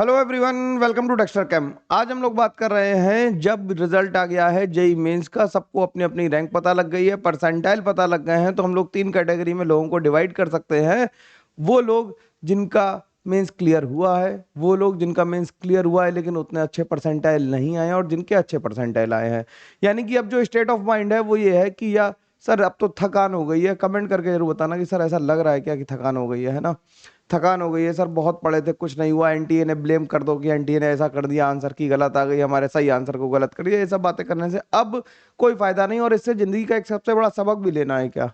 Hello everyone, welcome to Dexter Cam. आज हम लोग बात कर रहे हैं, जब रिजल्ट आ गया है जेई मेंस का, सबको अपनी अपनी रैंक पता लग गई है, परसेंटाइल पता लग गए हैं, तो हम लोग तीन कैटेगरी में लोगों को डिवाइड कर सकते हैं। वो लोग जिनका मेंस क्लियर हुआ है, वो लोग जिनका मेंस क्लियर हुआ है लेकिन उतने अच्छे परसेंटाइल नहीं आए हैं, और जिनके अच्छे परसेंटाइल आए हैं। यानी कि अब जो स्टेट ऑफ माइंड है वो ये है कि या सर अब तो थकान हो गई है। कमेंट करके जरूर बताना कि सर ऐसा लग रहा है क्या कि थकान हो गई है ना। थकान हो गई है सर, बहुत पढ़े थे, कुछ नहीं हुआ, एनटीए ने ब्लेम कर दो कि एनटीए ने ऐसा कर दिया, आंसर की गलत आ गई, हमारे सही आंसर को गलत कर दिया। ये सब बातें करने से अब कोई फायदा नहीं। और इससे जिंदगी का एक सबसे बड़ा सबक भी लेना है क्या,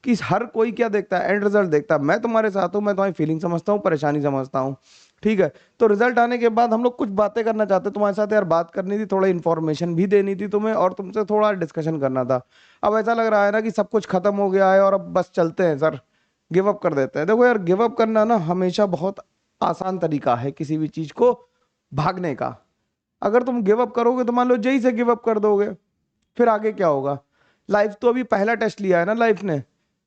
कि हर कोई क्या देखता है, एंड रिजल्ट देखता है। मैं तुम्हारे साथ हूं, मैं तुम्हारी फीलिंग समझता हूँ, परेशानी समझता हूँ, ठीक है। तो रिजल्ट आने के बाद हम लोग कुछ बातें करना चाहते हैं तुम्हारे साथ। यार बात करनी थी, थोड़ा इन्फॉर्मेशन भी देनी थी तुम्हें, और तुमसे थोड़ा डिस्कशन करना था। अब ऐसा लग रहा है ना कि सब कुछ खत्म हो गया है और अब बस चलते हैं सर, गिव अप कर देते हैं। देखो यार, गिव अप करना ना हमेशा बहुत आसान तरीका है किसी भी चीज को भागने का। अगर तुम गिव अप करोगे तो मान लो जेई से गिव अप कर दोगे, फिर आगे क्या होगा। लाइफ तो अभी पहला टेस्ट लिया है ना लाइफ ने।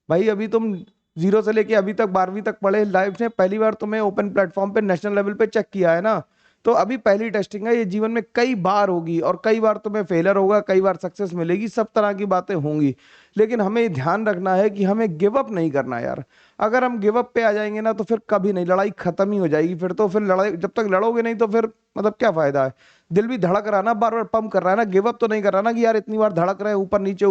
भाई अभी तुम जीरो से लेके अभी तक 12वीं तक पढ़े, लाइफ ने पहली बार तुम्हें ओपन प्लेटफॉर्म पे नेशनल लेवल पे चेक किया है ना। तो अभी पहली टेस्टिंग है, ये जीवन में कई बार होगी, और कई बार तुम्हें फेलियर होगा, कई बार सक्सेस मिलेगी, सब तरह की बातें होंगी। लेकिन हमें ध्यान रखना है कि हमें गिव अप नहीं करना यार। अगर हम गिव अप पे आ जाएंगे ना तो फिर कभी नहीं, लड़ाई खत्म ही हो जाएगी। फिर तो फिर लड़ाई जब तक लड़ोगे नहीं तो फिर मतलब क्या फायदा है। दिल भी धड़क रहा है ना, बार बार पंप कर रहा है ना, गिव अप तो नहीं कर रहा ना कि यार इतनी बार धड़क रहे हैं, ऊपर नीचे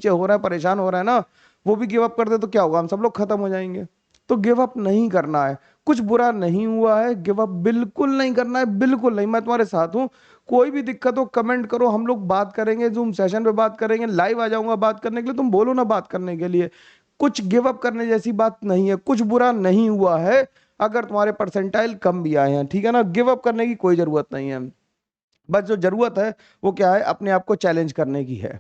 हो रहा है, परेशान हो रहा है ना। वो भी गिव अप कर दे तो क्या होगा, हम सब लोग खत्म हो जाएंगे। तो गिव अप नहीं करना है। कुछ बुरा नहीं हुआ है, गिव अप बिल्कुल नहीं करना है, बिल्कुल नहीं। मैं तुम्हारे साथ हूँ। कोई भी दिक्कत हो कमेंट करो, हम लोग बात करेंगे, जूम सेशन पे बात करेंगे, लाइव आ जाऊंगा बात करने के लिए, तुम बोलो ना बात करने के लिए। कुछ गिव अप करने जैसी बात नहीं है, कुछ बुरा नहीं हुआ है। अगर तुम्हारे परसेंटाइल कम भी आए हैं, ठीक है ना, गिव अप करने की कोई जरूरत नहीं है। बस जो जरूरत है वो क्या है, अपने आप को चैलेंज करने की है।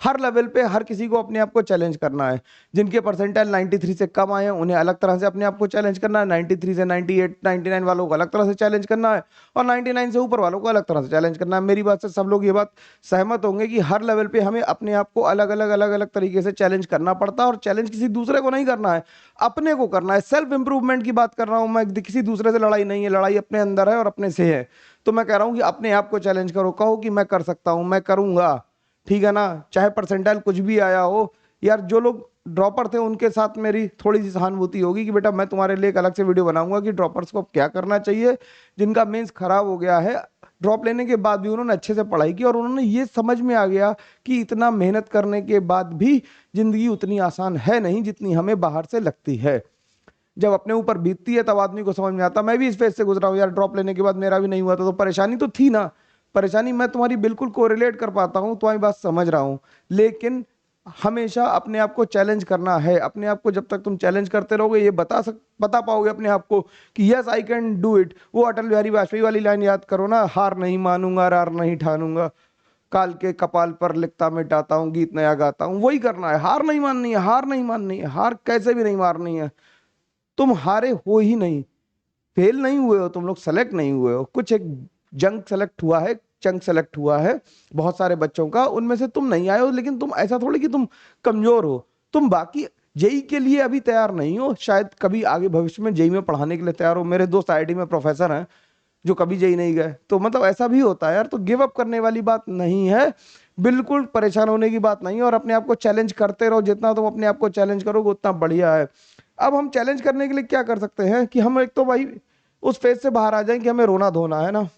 हर लेवल पे हर किसी को अपने आप को चैलेंज करना है। जिनके परसेंटाइल 93 से कम आए हैं उन्हें अलग तरह से अपने आप को चैलेंज करना है, 93 से 98 99 वालों को अलग तरह से चैलेंज करना है, और 99 से ऊपर वालों को अलग तरह से चैलेंज करना है। मेरी बात से सब लोग ये बात सहमत होंगे कि हर लेवल पे हमें अपने आप को अलग अलग तरीके से चैलेंज करना पड़ता है। और चैलेंज किसी दूसरे को नहीं करना है, अपने को करना है। सेल्फ इंप्रूवमेंट की बात कर रहा हूं मैं, किसी दूसरे से लड़ाई नहीं है, लड़ाई अपने अंदर है और अपने से है। तो मैं कह रहा हूं कि अपने आप को चैलेंज करो, कहो कि मैं कर सकता हूं, मैं करूंगा, ठीक है ना। चाहे परसेंटाइल कुछ भी आया हो। यार जो लोग ड्रॉपर थे उनके साथ मेरी थोड़ी सी सहानुभूति होगी कि बेटा मैं तुम्हारे लिए एक अलग से वीडियो बनाऊंगा कि ड्रॉपर्स को अब क्या करना चाहिए। जिनका मेंस खराब हो गया है, ड्रॉप लेने के बाद भी उन्होंने अच्छे से पढ़ाई की और उन्होंने ये समझ में आ गया कि इतना मेहनत करने के बाद भी जिंदगी उतनी आसान है नहीं जितनी हमें बाहर से लगती है। जब अपने ऊपर बीतती है तब आदमी को समझ में आता। मैं भी इस फेज से गुजरा हूँ यार, ड्रॉप लेने के बाद मेरा भी नहीं हुआ था तो परेशानी तो थी ना। परेशानी मैं तुम्हारी बिल्कुल कोरिलेट कर पाता हूँ, तुम्हारी बात समझ रहा हूँ। लेकिन हमेशा अपने आप को चैलेंज करना है। अपने आप को जब तक तुम चैलेंज करते रहोगे, ये बता पाओगे अपने आप को कि yes I can do it. वो अटल बिहारी वाजपेयी वाली लाइन याद करो ना, हार नहीं मानूंगा, रार नहीं ठानूंगा, काल के कपाल पर लिखता मिटाता हूँ, गीत नया गाता हूँ। वही करना है, हार नहीं माननी है, हार नहीं माननी है, हार कैसे भी नहीं मारनी है। तुम हारे हो ही नहीं, फेल नहीं हुए हो तुम लोग, सेलेक्ट नहीं हुए हो। कुछ एक जंक सेलेक्ट हुआ है, चंक सेलेक्ट हुआ है बहुत सारे बच्चों का, उनमें से तुम नहीं आए हो। लेकिन तुम ऐसा थोड़ी कि तुम कमजोर हो, तुम बाकी जेई के लिए अभी तैयार नहीं हो, शायद कभी आगे भविष्य में जेई में पढ़ाने के लिए तैयार हो। मेरे दोस्त आईआईटी में प्रोफेसर हैं जो कभी जेई नहीं गए, तो मतलब ऐसा भी होता है यार। तो गिव अप करने वाली बात नहीं है, बिल्कुल परेशान होने की बात नहीं है। और अपने आप को चैलेंज करते रहो, जितना तुम अपने आप को चैलेंज करोगे उतना बढ़िया है। अब हम चैलेंज करने के लिए क्या कर सकते हैं कि हम एक तो भाई उस फेज से बाहर आ जाएं कि हमें रोना धोना है ना।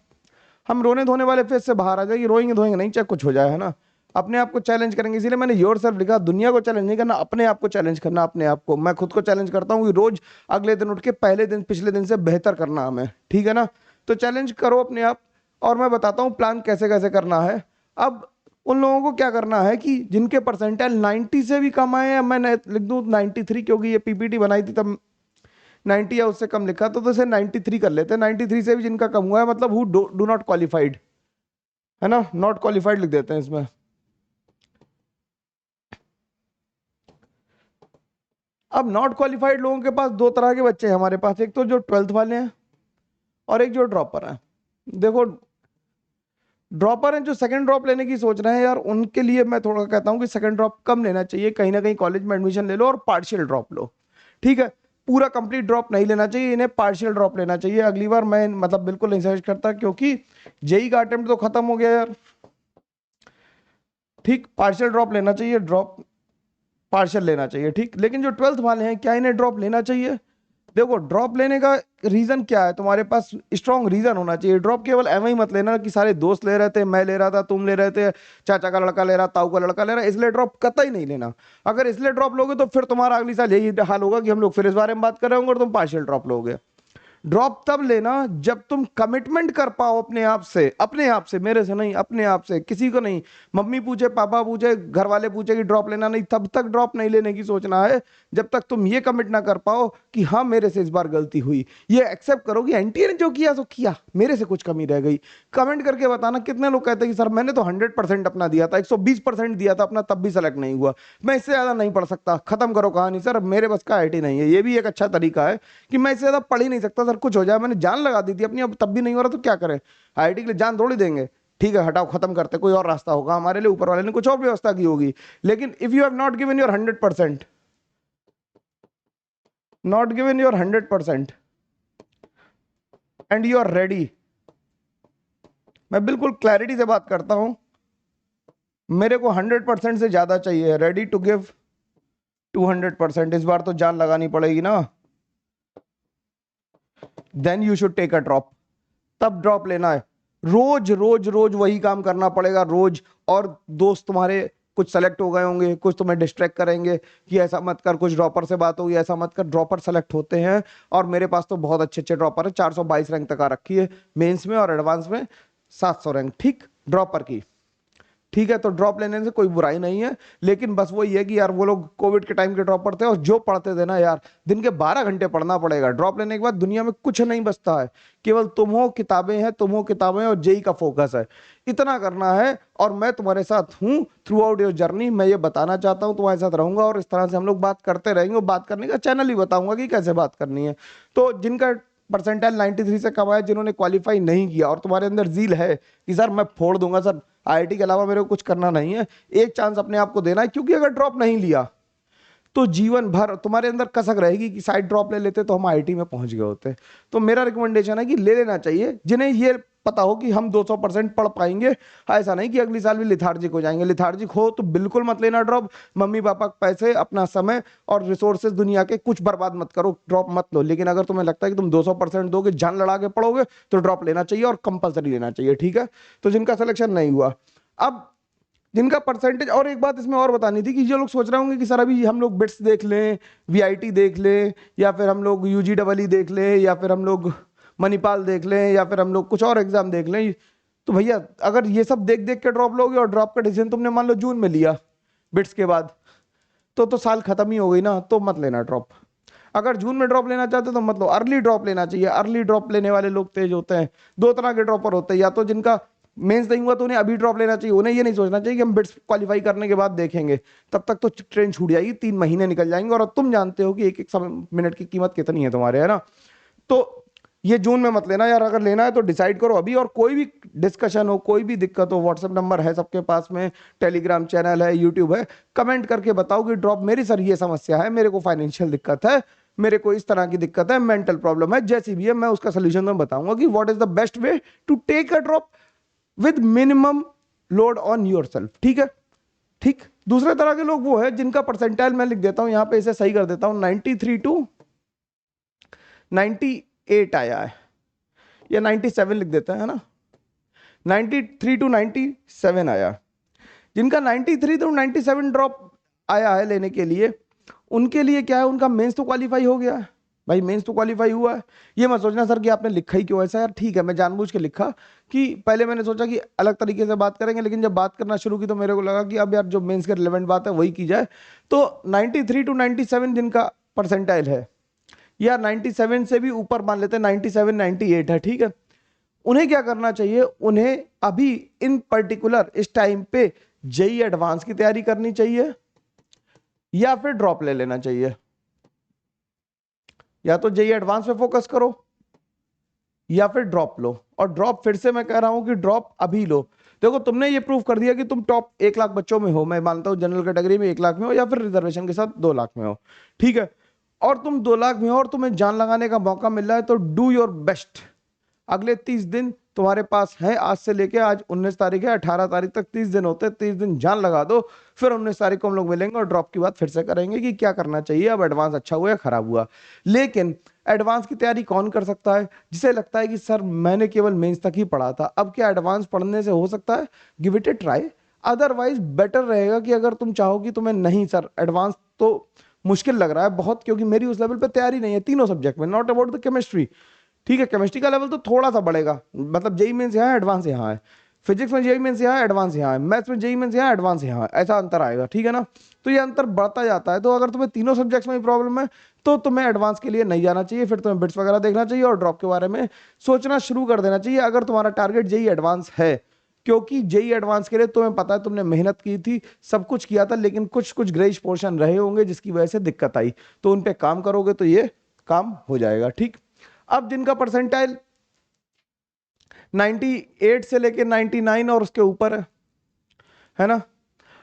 हम रोने धोने वाले फेज से बाहर आ जाएंगे, रोएंगे धोएंगे नहीं, चाहे कुछ हो जाए, है ना। अपने आप को चैलेंज करेंगे, इसीलिए मैंने योर सेल्फ लिखा। दुनिया को चैलेंज नहीं करना, अपने आप को चैलेंज करना। अपने आप को मैं खुद को चैलेंज करता हूँ कि रोज अगले दिन उठ के पहले दिन पिछले दिन से बेहतर करना हमें, ठीक है ना। तो चैलेंज करो अपने आप, और मैं बताता हूँ प्लान कैसे कैसे करना है। अब उन लोगों को क्या करना है कि जिनके परसेंटाइल 90 से भी कम आए हैं, मैं लिख दूं 93, क्योंकि ये पीपीटी बनाई थी तब 90 या उससे कम लिखा, तो इसे 93 कर लेते हैं। 93 से भी जिनका कम हुआ है, मतलब हु डू नॉट क्वालिफाइड, है ना, नॉट क्वालिफाइड लिख देते हैं इसमें। अब नॉट क्वालिफाइड लोगों के पास दो तरह के बच्चे हैं हमारे पास, एक तो जो 12th वाले हैं और एक जो ड्रॉपर हैं। देखो, ड्रॉपर हैं जो सेकंड ड्रॉप लेने की सोच रहे हैं यार, उनके लिए मैं थोड़ा कहता हूं कि सेकंड ड्रॉप कम लेना चाहिए। कहीं ना कहीं कॉलेज में एडमिशन ले लो और पार्शियल ड्रॉप लो, ठीक है। पूरा कंप्लीट ड्रॉप नहीं लेना चाहिए, इन्हें पार्शियल ड्रॉप लेना चाहिए। अगली बार मैं मतलब बिल्कुल नहीं सजेस्ट करता, क्योंकि जेई का अटेम्प्ट तो खत्म हो गया यार। ठीक, पार्शियल ड्रॉप लेना चाहिए, ड्रॉप पार्शियल लेना चाहिए। ठीक, लेकिन जो 12th वाले हैं, क्या इन्हें ड्रॉप लेना चाहिए? देखो, ड्रॉप लेने का रीजन क्या है, तुम्हारे पास स्ट्रॉन्ग रीजन होना चाहिए। ड्रॉप केवल एम ही मत लेना कि सारे दोस्त ले रहे थे, मैं ले रहा था, तुम ले रहे थे, चाचा का लड़का ले रहा, ताऊ का लड़का ले रहा, इसलिए ड्रॉप कतई नहीं लेना। अगर इसलिए ड्रॉप लोगे तो फिर तुम्हारा अगली साल यही हाल होगा कि हम लोग फिर इस बारे में बात कर रहे होंगे और तुम पार्शियल ड्रॉप लोगे। ड्रॉप तब लेना जब तुम कमिटमेंट कर पाओ अपने आप से, अपने आप से, मेरे से नहीं, अपने आप से, किसी को नहीं। मम्मी पूछे, पापा पूछे, घर वाले पूछे कि ड्रॉप लेना, नहीं, तब तक ड्रॉप नहीं लेने की सोचना है जब तक तुम ये कमिट ना कर पाओ कि हाँ मेरे से इस बार गलती हुई। ये एक्सेप्ट करो कि एनटीए ने जो किया सो किया, मेरे से कुछ कमी रह गई। कमेंट करके बताना कितने लोग कहते हैं कि सर मैंने तो 100% अपना दिया था, 120% दिया था अपना, तब भी सेलेक्ट नहीं हुआ, मैं इससे ज्यादा नहीं पढ़ सकता। खत्म करो कहानी, सर मेरे बस का आईटी नहीं है। ये भी एक अच्छा तरीका है कि मैं इससे ज्यादा पढ़ ही नहीं सकता सर, कुछ हो जाए, मैंने जान लगा दी थी अपनी, अब तब भी नहीं हो रहा तो क्या करें, आईआईटी के लिए जान थोड़ी देंगे। ठीक है, हटाओ, खत्म करते, कोई और रास्ता होगा हमारे लिए, ऊपर वाले ने कुछ और व्यवस्था की होगी। लेकिन if you have not given your 100%, not given your 100% and you are ready, मैं बिल्कुल क्लैरिटी से बात करता हूं, मेरे को 100% से ज्यादा चाहिए, रेडी टू गिव 200%, इस बार तो जान लगानी पड़ेगी ना, then you should take a drop. तब ड्रॉप लेना है, रोज रोज रोज वही काम करना पड़ेगा रोज। और दोस्त तुम्हारे कुछ सेलेक्ट हो गए होंगे, कुछ तुम्हें डिस्ट्रैक्ट करेंगे कि ऐसा मत कर, कुछ ड्रॉपर से बात होगी, ऐसा मत कर। ड्रॉपर सेलेक्ट होते हैं, और मेरे पास तो बहुत अच्छे अच्छे ड्रॉपर है, 422 रैंक तक आ रखी है मेंस में, और एडवांस में 700 रैंक, ठीक, ड्रॉपर की। ठीक है, तो ड्रॉप लेने से कोई बुराई नहीं है, लेकिन बस वही है कि यार वो लोग कोविड के टाइम के ड्रॉपर थे, और जो पढ़ते थे ना यार, दिन के 12 घंटे पढ़ना पड़ेगा। ड्रॉप लेने के बाद दुनिया में कुछ नहीं बचता है, केवल तुम हो, किताबें हैं, तुम हो, किताबें, और जेई का फोकस है, इतना करना है। और मैं तुम्हारे साथ हूं थ्रू आउट योर जर्नी, मैं ये बताना चाहता हूं, तुम्हारे साथ रहूंगा, और इस तरह से हम लोग बात करते रहेंगे। बात करने का चैनल ही बताऊंगा कि कैसे बात करनी है। तो जिनका परसेंटाइल 93 से कम आया, जिन्होंने क्वालिफाई नहीं किया, और तुम्हारे अंदर जील है कि सर मैं फोड़ दूंगा सर, आईआईटी के अलावा मेरे को कुछ करना नहीं है, एक चांस अपने आप को देना है। क्योंकि अगर ड्रॉप नहीं लिया तो जीवन भर तुम्हारे अंदर कसक रहेगी कि साइड ड्रॉप ले लेते तो हम आईआईटी में पहुंच गए होते। तो मेरा रिकमेंडेशन है कि ले लेना चाहिए जिन्हें ये पता हो कि हम 200% पढ़ पाएंगे। ऐसा नहीं कि अगली साल भी लिथार्जिक हो जाएंगे। लिथार्जिक हो तो बिल्कुल मत लेना ड्रॉप। मम्मी पापा के पैसे, अपना समय और रिसोर्सेज दुनिया के कुछ बर्बाद मत करो, ड्रॉप मत लो। लेकिन अगर तुम्हें लगता है कि तुम 200% दोगे, जान लड़ा के पढ़ोगे, तो ड्रॉप लेना चाहिए, और कंपलसरी लेना चाहिए। ठीक है, तो जिनका सिलेक्शन नहीं हुआ, अब जिनका परसेंटेज, और एक बात इसमें और बतानी थी कि जो लोग सोच रहे होंगे कि सर अभी हम लोग बिट्स देख लें, वीआईटी देख लें, या फिर हम लोग यूजी डबल ई देख लें, या फिर हम लोग मणिपाल देख लें, या फिर हम लोग कुछ और एग्जाम देख लें, तो भैया अगर ये सब देख देख के ड्रॉप लोगे, और ड्रॉप का डिसीजन तुमने मान लो जून में लिया बिट्स के बाद, तो साल खत्म ही हो गई ना, तो मत लेना ड्रॉप। अगर जून में ड्रॉप लेना चाहते हो तो मत लो, अर्ली ड्रॉप लेना चाहिए। अर्ली ड्रॉप लेने वाले लोग तेज होते हैं। दो तरह के ड्रॉपर होते हैं, या तो जिनका मेंस नहीं हुआ तो उन्हें अभी ड्रॉप लेना चाहिए, उन्हें ये नहीं सोचना चाहिए कि हम बिट्स क्वालिफाई करने के बाद देखेंगे, तब तक तो ट्रेन छूट जाएगी, 3 महीने निकल जाएंगे, और तुम जानते हो कि एक एक मिनट की कीमत कितनी है तुम्हारे, है ना। तो ये जून में मत लेना यार, अगर लेना है तो डिसाइड करो अभी। और कोई भी डिस्कशन हो, कोई भी दिक्कत हो, व्हाट्सएप नंबर है सबके पास में, टेलीग्राम चैनल है, यूट्यूब है, कमेंट करके बताओ कि ड्रॉप मेरी सर ये समस्या है, मेरे को फाइनेंशियल दिक्कत है, मेरे को इस तरह की दिक्कत है, मेंटल प्रॉब्लम है, जैसी भी है, मैं उसका सोल्यूशन मैं बताऊंगा कि what is the best way to take a drop with minimum load on your self. ठीक है, ठीक। दूसरे तरह के लोग वो है जिनका परसेंटाइल मैं लिख देता हूं यहां पे, इसे सही कर देता हूं, 93 टू 98 आया है, या 97 लिख देता है ना, 93 टू 97 आया। जिनका 93 टू 97 ड्रॉप आया है लेने के लिए, उनके लिए क्या है, उनका मेंस तो क्वालिफाई हो गया है भाई, मेंस तो क्वालिफाई हुआ है। ये मत सोचना सर कि आपने लिखा ही क्यों ऐसा, यार ठीक है, मैं जानबूझ के लिखा कि पहले मैंने सोचा कि अलग तरीके से बात करेंगे, लेकिन जब बात करना शुरू की तो मेरे को लगा कि अब यार जो मेंस के रिलेवेंट बात है वही की जाए। तो 93 टू 97 जिनका परसेंटाइल है, या 97 से भी ऊपर मान लेते हैं, 97 98 है, ठीक है, उन्हें क्या करना चाहिए, उन्हें अभी इन पर्टिकुलर इस टाइम पे जेई एडवांस की तैयारी करनी चाहिए, या फिर ड्रॉप ले लेना चाहिए। या तो जेई एडवांस पे फोकस करो, या फिर ड्रॉप लो। और ड्रॉप फिर से मैं कह रहा हूं कि ड्रॉप अभी लो। देखो, तुमने ये प्रूव कर दिया कि तुम टॉप 1 लाख बच्चों में हो, मैं मानता हूं जनरल कैटेगरी में 1 लाख में हो, या फिर रिजर्वेशन के साथ 2 लाख में हो, ठीक है। और तुम 2 लाख में हो और तुम्हें जान लगाने का मौका मिल रहा है, तो डू योर बेस्ट। अगले 30 दिन तुम्हारे पास है, आज से लेके आज 19 तारीख है, 18 तारीख तक 30 दिन होते हैं, 30 दिन जान लगा दो। फिर 19 तारीख को हम लोग मिलेंगे और ड्रॉप की बात फिर से करेंगे कि क्या करना चाहिए, अब एडवांस अच्छा हुआ या खराब हुआ। लेकिन एडवांस की तैयारी कौन कर सकता है? जिसे लगता है कि सर मैंने केवल मेंस तक ही पढ़ा था, अब क्या एडवांस पढ़ने से हो सकता है? Give it A try. Otherwise better रहेगा कि अगर तुम चाहो कि तुम्हें नहीं सर एडवांस तो मुश्किल लग रहा है बहुत, क्योंकि मेरी उस लेवल पे तैयारी नहीं है तीनों सब्जेक्ट में, नॉट अबाउट द केमिस्ट्री। ठीक है, केमिस्ट्री का लेवल तो थोड़ा सा बढ़ेगा, मतलब जेई मेंस यहाँ है, एडवांस यहाँ है। फिजिक्स में जेई मेंस यहाँ है, एडवांस यहाँ है। मैथ्स में जेई मेंस यहाँ है, एडवांस यहाँ है। ऐसा अंतर आएगा, ठीक है ना? तो ये अंतर बढ़ता जाता है। तो अगर तुम्हें तीनों सब्जेक्ट्स में प्रॉब्लम है तो तुम्हें एडवांस के लिए नहीं जाना चाहिए, फिर तुम्हें बिट्स वगैरह देखना चाहिए और ड्रॉप के बारे में सोचना शुरू कर देना चाहिए, अगर तुम्हारा टारगेट जेई एडवांस है। क्योंकि जेई एडवांस के लिए तुम्हें पता है, तुमने मेहनत की थी, सब कुछ किया था, लेकिन कुछ कुछ ग्रेइश पोर्शन रहे होंगे जिसकी वजह से दिक्कत आई, तो उन पे काम करोगे तो ये काम हो जाएगा। ठीक, अब जिनका परसेंटाइल 98 से लेके 99 और उसके ऊपर है ना,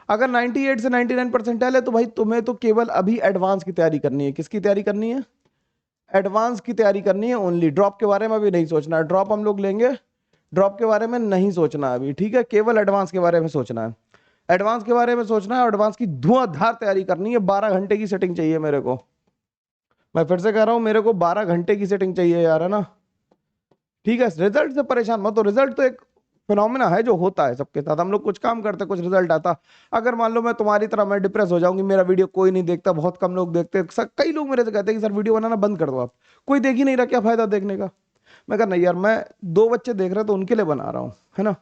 अगर 98 से 99 परसेंटाइल है तो भाई तुम्हें तो केवल अभी एडवांस की तैयारी करनी है। किसकी तैयारी करनी है? एडवांस की तैयारी करनी है ओनली। ड्रॉप के बारे में अभी नहीं सोचना है, ड्रॉप हम लोग लेंगे, ड्रॉप के बारे में नहीं सोचना अभी, ठीक है? केवल एडवांस के बारे में सोचना है, एडवांस के बारे में सोचना है और एडवांस की धुआंधार तैयारी करनी है। 12 घंटे की सेटिंग चाहिए मेरे को, मैं फिर से कह रहा हूं, मेरे को 12 घंटे की सेटिंग चाहिए यार, है ना? ठीक है, रिजल्ट से परेशान मत हो, रिजल्ट तो एक फिनोमिना है जो होता है सबके साथ, हम लोग कुछ काम करते कुछ रिजल्ट आता। अगर मान लो मैं तुम्हारी तरह मैं डिप्रेस हो जाऊंगी, मेरा वीडियो कोई नहीं देखता, बहुत कम लोग देखते हैं, कई लोग मेरे से कहते हैं कि सर वीडियो बनाना बंद कर दो आप, कोई देख ही नहीं रहा, क्या फायदा देखने का? मैं कहा नहीं यार, मैं 2 बच्चे देख रहे तो उनके लिए बना रहा हूँ, है ना?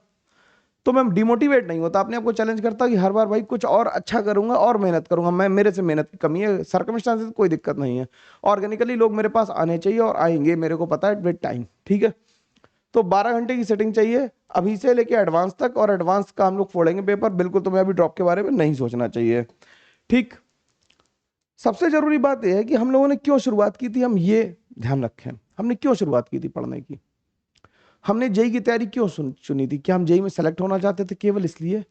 तो मैं डिमोटिवेट नहीं होता, अपने आप को चैलेंज करता कि हर बार भाई कुछ और अच्छा करूंगा और मेहनत करूंगा। मैं, मेरे से मेहनत की कमी है, सर्कमस्टांसेस कोई दिक्कत नहीं है, ऑर्गेनिकली लोग मेरे पास आने चाहिए और आएंगे, मेरे को पता है विद टाइम, ठीक है? तो 12 घंटे की सेटिंग चाहिए अभी से लेके एडवांस तक, और एडवांस का हम लोग फोड़ेंगे पेपर, बिल्कुल तुम्हें अभी ड्रॉप के बारे में नहीं सोचना चाहिए। ठीक, सबसे जरूरी बात यह है कि हम लोगों ने क्यों शुरुआत की थी, हम ये ध्यान रखें, हमने क्यों शुरुआत की थी पढ़ने की, हमने जेई की तैयारी क्यों चुनी थी? क्या हम जेई में सेलेक्ट होना चाहते थे केवल इसलिए?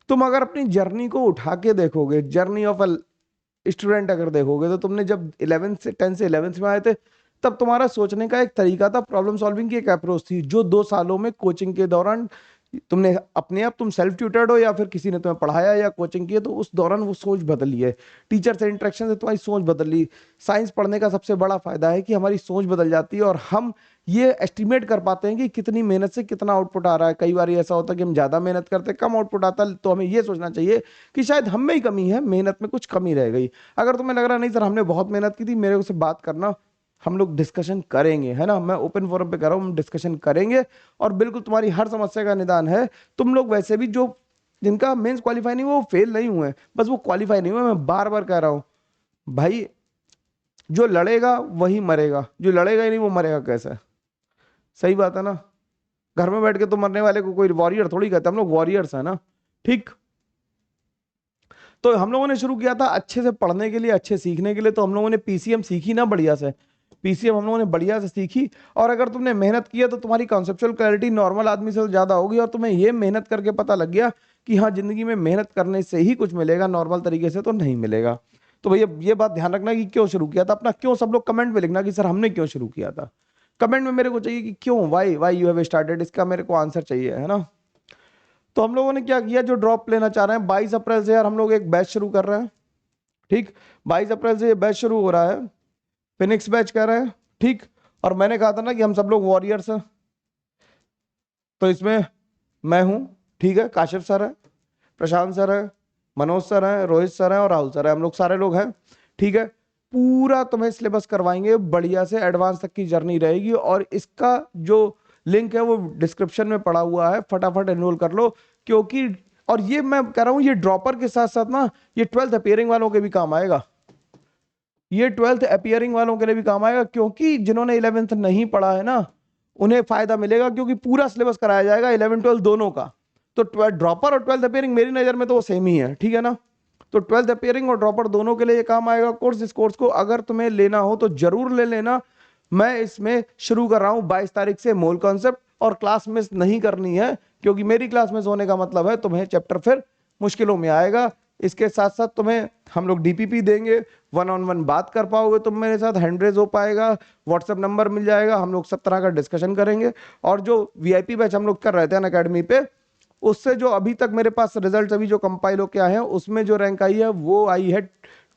तुम अगर अपनी जर्नी को उठा के देखोगे, जर्नी ऑफ अ स्टूडेंट अगर देखोगे, तो तुमने जब 11th से 10 से 11th में आए थे, तब तुम्हारा सोचने का एक तरीका था, प्रॉब्लम सॉल्विंग की एक अप्रोच थी, जो 2 सालों में कोचिंग के दौरान तुमने अपने आप, तुम सेल्फ ट्यूटर्ड हो या फिर किसी ने तुम्हें पढ़ाया या कोचिंग की है, तो उस दौरान वो सोच बदली है, टीचर से इंटरेक्शन से तुम्हारी सोच बदली। साइंस पढ़ने का सबसे बड़ा फायदा है कि हमारी सोच बदल जाती है और हम ये एस्टिमेट कर पाते हैं कि कितनी मेहनत से कितना आउटपुट आ रहा है। कई बार ऐसा होता है कि हम ज्यादा मेहनत करते हैं, कम आउटपुट आता है, तो हमें ये सोचना चाहिए कि शायद हम में ही कमी है, मेहनत में कुछ कमी रह गई। अगर तुम्हें लग रहा नहीं सर हमने बहुत मेहनत की थी, मेरे से बात करना, हम लोग डिस्कशन करेंगे, है ना? मैं ओपन फोरम पे कर रहा हूँ, हम डिस्कशन करेंगे और बिल्कुल तुम्हारी हर समस्या का निदान है। तुम लोग वैसे भी जो जिनका मेंस क्वालिफाई नहीं हुआ, वो फेल नहीं हुए, बस वो क्वालिफाई नहीं हुए। मैं बार बार कह रहा हूँ भाई, जो लड़ेगा वही मरेगा, जो लड़ेगा ही नहीं वो मरेगा कैसे? सही बात है ना? घर में बैठ के तो मरने वाले को कोई वॉरियर थोड़ी कहता, हम लोग वॉरियर्स है ना। ठीक, तो हम लोगों ने शुरू किया था अच्छे से पढ़ने के लिए, अच्छे सीखने के लिए, तो हम लोगों ने पीसीएम सीखी ना बढ़िया से, पीसीएम हम लोगों ने बढ़िया से सीखी। और अगर तुमने मेहनत की है तो तुम्हारी कॉन्सेप्चुअल क्लैरिटी नॉर्मल आदमी से ज्यादा होगी, और तुम्हें ये मेहनत करके पता लग गया कि हाँ जिंदगी में मेहनत करने से ही कुछ मिलेगा, नॉर्मल तरीके से तो नहीं मिलेगा। तो भैया ये बात ध्यान रखना कि क्यों शुरू किया था अपना, क्यों सब लोग कमेंट में लिखना कि सर हमने क्यों शुरू किया था। कमेंट में मेरे को चाहिए कि क्यों, वाई यू हैव स्टार्टेड, इसका मेरे को आंसर चाहिए, है ना? तो हम लोगों ने क्या किया, जो ड्रॉप लेना चाह रहे हैं 22 अप्रैल से यार हम लोग एक बैच शुरू कर रहे हैं। ठीक, 22 अप्रैल से ये बैच शुरू हो रहा है, फिनिक्स बैच कह रहे हैं। ठीक, और मैंने कहा था ना कि हम सब लोग वॉरियर्स हैं, तो इसमें मैं हूं, ठीक है? काशिफ सर है, प्रशांत सर है, मनोज सर है, रोहित सर है और राहुल सर है, हम लोग सारे लोग हैं। ठीक है, पूरा तुम्हें सिलेबस करवाएंगे बढ़िया से, एडवांस तक की जर्नी रहेगी, और इसका जो लिंक है वो डिस्क्रिप्शन में पड़ा हुआ है, फटाफट एनरोल कर लो। क्योंकि और ये मैं कह रहा हूं, ये ड्रॉपर के साथ साथ ना ये 12th अपियरिंग वालों के भी काम आएगा, ये 12th अपियरिंग वालों के लिए भी काम आएगा, क्योंकि जिन्होंने 11th नहीं पढ़ा है ना उन्हें फायदा मिलेगा, क्योंकि पूरा सिलेबस कराया जाएगा 11 12 दोनों का। तो ड्रॉपर और 12th अपियरिंग मेरी नजर में तो वो सेम ही है, ठीक है ना? तो 12th अपियरिंग और ड्रॉपर दोनों के लिए ये काम आएगा कोर्स। इस कोर्स को अगर तुम्हें लेना हो तो जरूर ले लेना। मैं इसमें शुरू कर रहा हूं 22 तारीख से मोल कॉन्सेप्ट, और क्लास मिस नहीं करनी है, क्योंकि मेरी क्लास मिस होने का मतलब है तुम्हें चैप्टर फिर मुश्किलों में आएगा। इसके साथ साथ तुम्हें हम लोग डीपीपी देंगे, वन ऑन वन बात कर पाओगे तुम मेरे साथ, हैंड रेज हो पाएगा, व्हाट्सएप नंबर मिल जाएगा, हम लोग सब तरह का डिस्कशन करेंगे। और जो वीआईपी बैच हम लोग कर रहे थे ना अकेडमी पे, उससे जो अभी तक मेरे पास रिजल्ट अभी जो कंपाइल होके आए हैं उसमें जो रैंक आई है वो आई है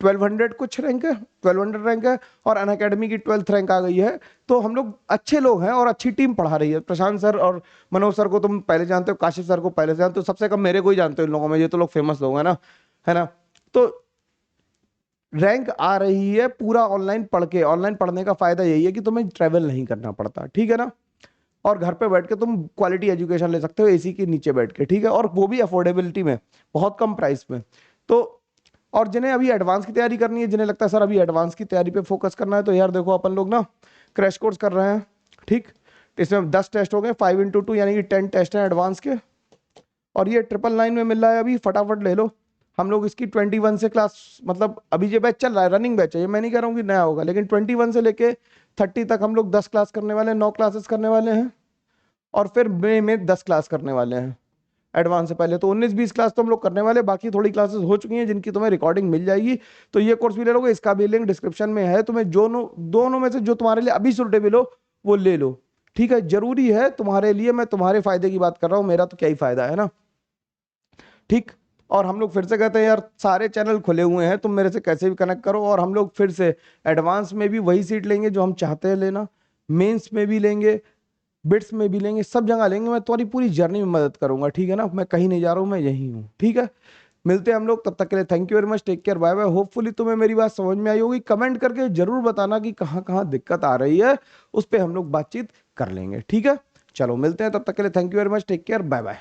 1200 कुछ रैंक है, 1200 रैंक है, और अन अकेडमी की 12th रैंक आ गई है। तो हम लोग अच्छे लोग हैं और अच्छी टीम पढ़ा रही है। प्रशांत सर और मनोज सर को तुम पहले जानते हो, काशिफ सर को पहले से जानते हो, सबसे कम मेरे को ही जानते हो इन लोगों में, ये तो लोग फेमस लोग हैं ना, है ना। तो रैंक आ रही है पूरा ऑनलाइन पढ़ के। ऑनलाइन पढ़ने का फायदा यही है कि तुम्हें ट्रेवल नहीं करना पड़ता, ठीक है ना, और घर पे बैठ के तुम क्वालिटी एजुकेशन ले सकते हो एसी के नीचे बैठ के, ठीक है, और वो भी अफोर्डेबिलिटी में, बहुत कम प्राइस में। तो और जिन्हें अभी एडवांस की तैयारी करनी है, जिन्हें लगता है सर अभी एडवांस की तैयारी पे फोकस करना है, तो यार देखो अपन लोग ना क्रैश कोर्स कर रहे हैं, ठीक। इसमें 10 टेस्ट हो गए, 5x2 यानी कि 10 टेस्ट हैं एडवांस के, और ये 999 में मिल रहा है अभी, फटाफट ले लो। हम लोग इसकी 21 से क्लास, मतलब अभी ये बैच चल रहा है, रनिंग बैच है ये, मैं नहीं कह रहा हूँ कि नया होगा, लेकिन 21 से लेके 30 तक हम लोग 10 क्लास करने वाले हैं, 9 क्लासेस करने वाले हैं, और फिर मई में 10 क्लास करने वाले हैं एडवांस से पहले। तो 19-20 क्लास तो हम लोग करने वाले, बाकी थोड़ी क्लासेस हो चुकी हैं जिनकी तुम्हें रिकॉर्डिंग मिल जाएगी। तो ये कोर्स भी ले लोगे, इसका भी लिंक डिस्क्रिप्शन में है, तुम्हें जो दोनों में से जो तुम्हारे लिए अभी सुटेबल हो वो ले लो, ठीक है। जरूरी है तुम्हारे लिए, मैं तुम्हारे फायदे की बात कर रहा हूँ, मेरा तो क्या ही फायदा है ना, ठीक। और हम लोग फिर से कहते हैं यार, सारे चैनल खुले हुए हैं, तुम मेरे से कैसे भी कनेक्ट करो, और हम लोग फिर से एडवांस में भी वही सीट लेंगे जो हम चाहते हैं लेना, मेंस में भी लेंगे, बिट्स में भी लेंगे, सब जगह लेंगे। मैं तुम्हारी पूरी जर्नी में मदद करूंगा, ठीक है ना, मैं कहीं नहीं जा रहा हूं, मैं यहीं हूं, ठीक है। मिलते हैं हम लोग, तब तक के लिए thank you very much, take care, bye bye. Hopefully तुम्हें मेरी बात समझ में आई होगी। कमेंट करके जरूर बताना कि कहाँ कहाँ दिक्कत आ रही है, उस पर हम लोग बातचीत कर लेंगे, ठीक है। चलो मिलते हैं, तब तक के लिए thank you very much, take care, bye bye.